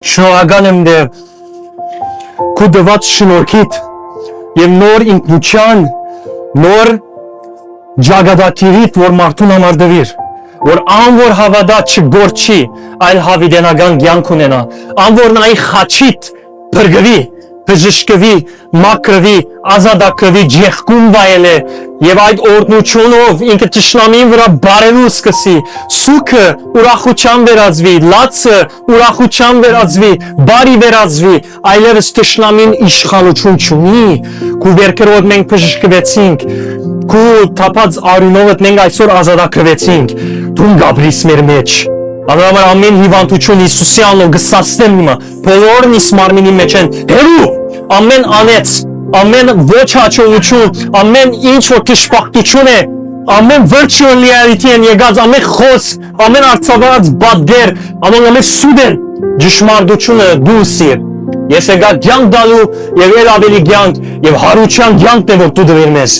Շնորհակալ եմ դե քու դված շնորհքիդ եւ նոր ինքնության, նոր ջագադատիրիդ, որ մարդուն համար դվիր, որ անոր հավատա չգորչի, այլ հավիտենական կյանք ունենա, անոր նայի խաչիդ բրգվի, բժշկվի, մաքրվի, ազատագրվի, ջեղկում վայելե եւ այդ օրհնությունով ինքը ճշնամին վրա բարելու սկսի, սուքը ուրախության վերածվի, լացը ուրախության վերածվի, բարի վերածվի, այլևս ճշնամին իշխանություն չունի, քու վերքերով մենք բժշկվեցինք, քու թափած արյունովդ մենք այսօր ազատագրվեցինք, դու գաբրիս մեր մեջ, Անորամար ամեն հիվանդություն Հիսուսի անունով գսացնեմ հիմա, բոլորն իս մարմինի մեջ են, հերու, ամեն անեց, ամեն ոչ հաջողություն, ամեն ինչ որ թշպախտություն է, ամեն virtual reality են եկած, ամեն խոսք, ամեն արծավարած բադգեր, ամեն սուդեր, ճշմարտությունը դու սիր, ես եկա կյանք դալու եւ էլ ավելի կյանք եւ հարության կյանքն է որ դու դվիր մեզ